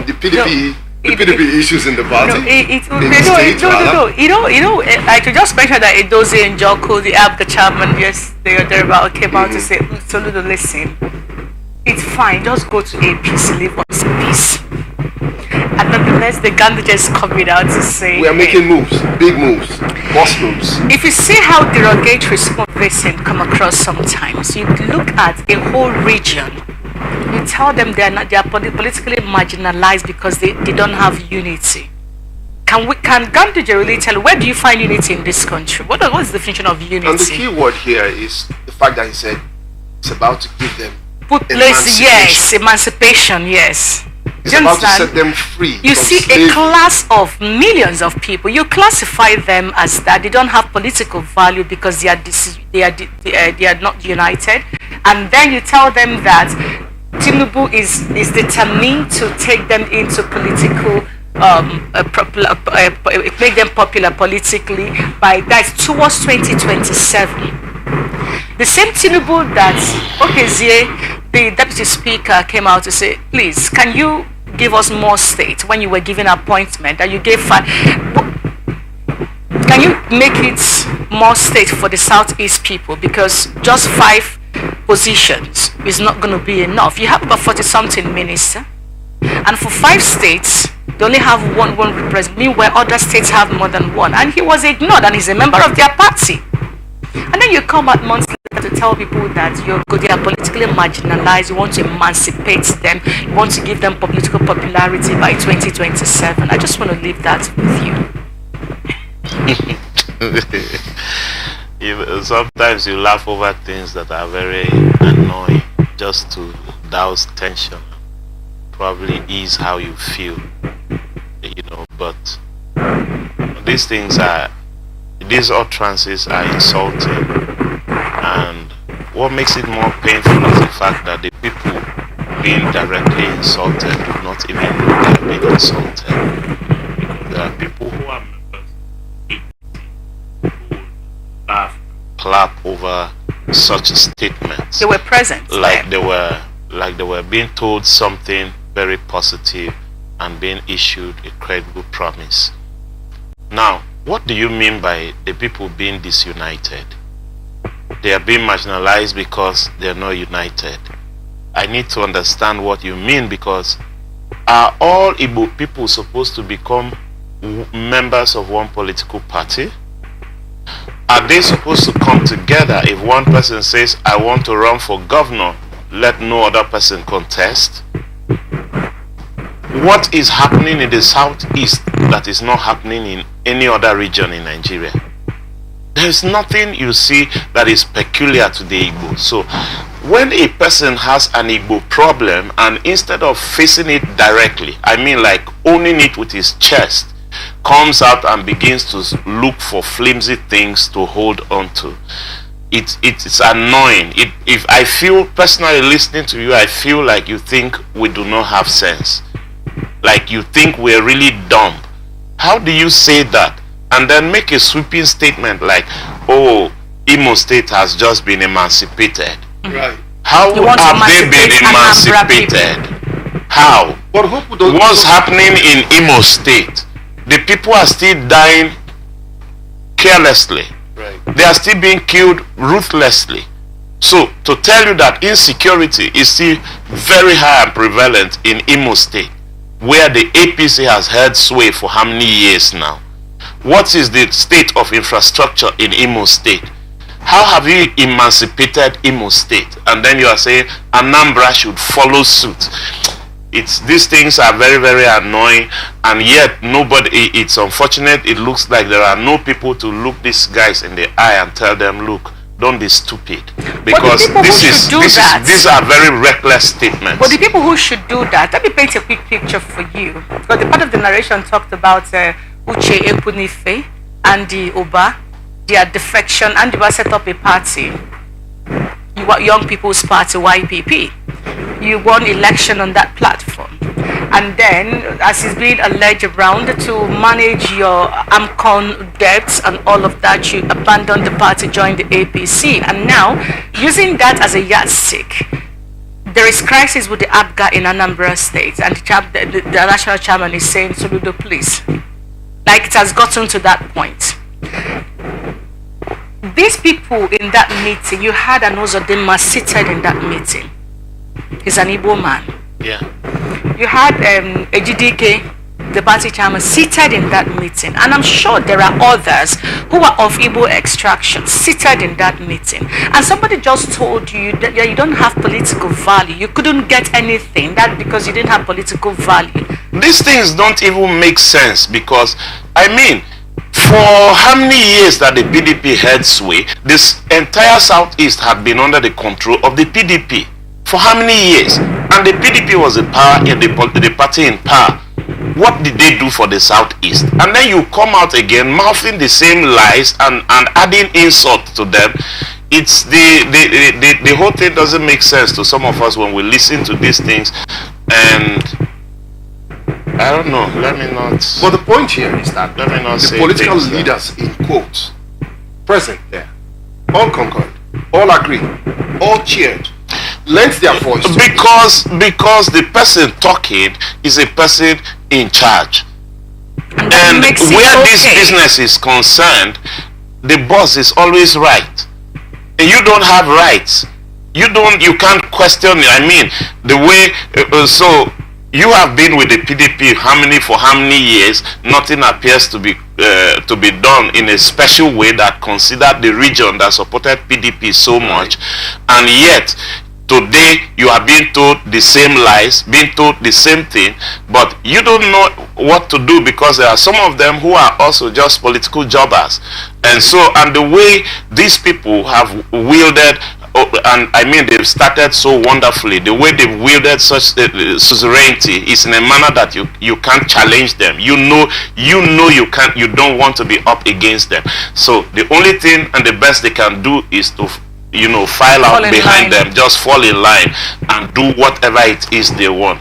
the PDP. The PDP issues in the party. I could just mention that Edozie and Joko, the APC chairman, yes, they're about came out to say, Soludo, listen, it's fine, just go to APC, leave us in peace. And nonetheless, the Gandhi is coming out to say, we are making moves, big moves, boss moves. If you see how derogatory some of this come across sometimes, you look at a whole region. You tell them they are politically marginalized because they don't have unity. Can Gandhi really tell where do you find unity in this country? What is the definition of unity? And the key word here is the fact that he said it's about to give them emancipation, yes. It's about to set them free. You see a class of millions of people. You classify them as that they don't have political value because they are not united, and then you tell them that Tinubu is determined to take them into political, make them popular politically by that towards 2027. The same Tinubu that the deputy speaker came out to say, please, can you give us more states when you were giving appointment that you gave can you make it more states for the southeast people, because just 5 positions is not going to be enough. You have about 40-something ministers, and for 5 states they only have one representative, meanwhile other states have more than one, and he was ignored, and he's a member of their party. And then you come out months later to tell people that they are politically marginalized, you want to emancipate them, you want to give them political popularity by 2027. I just want to leave that with you. Sometimes you laugh over things that are very annoying just to douse tension, probably ease how you feel, but these utterances are insulting, and what makes it more painful is the fact that the people being directly insulted do not even know they are being insulted. There are people who are clap over such statements. They were present. Like they were being told something very positive and being issued a credible promise. Now, what do you mean by the people being disunited? They are being marginalized because they are not united. I need to understand what you mean, because are all Igbo people supposed to become members of one political party? Are they supposed to come together? If one person says, I want to run for governor, let no other person contest? What is happening in the southeast that is not happening in any other region in Nigeria? There is nothing you see that is peculiar to the Igbo. So when a person has an Igbo problem, and instead of facing it directly, I mean like owning it with his chest, comes out and begins to look for flimsy things to hold on to, it's annoying. If I feel personally listening to you, I feel like you think we do not have sense, like you think we're really dumb. How do you say that and then make a sweeping statement like, oh, Imo State has just been emancipated? Right. How have they been emancipated? How? What's happening in Imo State? The people are still dying carelessly. Right. They are still being killed ruthlessly. So to tell you that insecurity is still very high and prevalent in Imo State, where the APC has held sway for how many years now? What is the state of infrastructure in Imo State? How have you emancipated Imo State? And then you are saying Anambra should follow suit. These things are very, very annoying, and yet nobody, it's unfortunate, it looks like there are no people to look these guys in the eye and tell them, look, don't be stupid, because these are very reckless statements. But the people who should do that, let me paint a quick picture for you, because the part of the narration talked about Uche Epunife and the Oba, their defection, and they set up a party, Young People's Party, YPP. You won election on that platform, and then, as is being alleged around, to manage your AMCON debts and all of that, you abandoned the party, joined the APC, and now using that as a yardstick, there is crisis with the APGA in Anambra State, and the national chairman is saying, Soludo, please. Like it has gotten to that point. These people in that meeting, you had an Ozodinma seated in that meeting. He's an Igbo man. Yeah. You had Ejidike, the party chairman, seated in that meeting. And I'm sure there are others who are of Igbo extraction seated in that meeting. And somebody just told you that you don't have political value. You couldn't get anything. That because you didn't have political value. These things don't even make sense because, I mean, for how many years that the PDP held sway, this entire Southeast had been under the control of the PDP. For how many years? And the PDP was the power in the party in power. What did they do for the Southeast? And then you come out again mouthing the same lies and adding insult to them. It's the whole thing doesn't make sense to some of us when we listen to these things. And I don't know, let me not. But the point here is that let me not the say political things leaders in quotes present there all concurred, all agreed, all cheered, lent their voice because the person talking is a person in charge, and where this business is concerned, the boss is always right, and you don't have rights. You can't question it. I mean, the way so you have been with the PDP for how many years? Nothing appears to be done in a special way that considered the region that supported PDP so much, and yet today you are being told the same lies, being told the same thing, but you don't know what to do because there are some of them who are also just political jobbers. And the way these people have wielded, and I mean they've started so wonderfully, the way they've wielded such suzerainty is in a manner that you can't challenge them. You know you don't want to be up against them. So the only thing and the best they can do is to file out behind them, just fall in line and do whatever it is they want.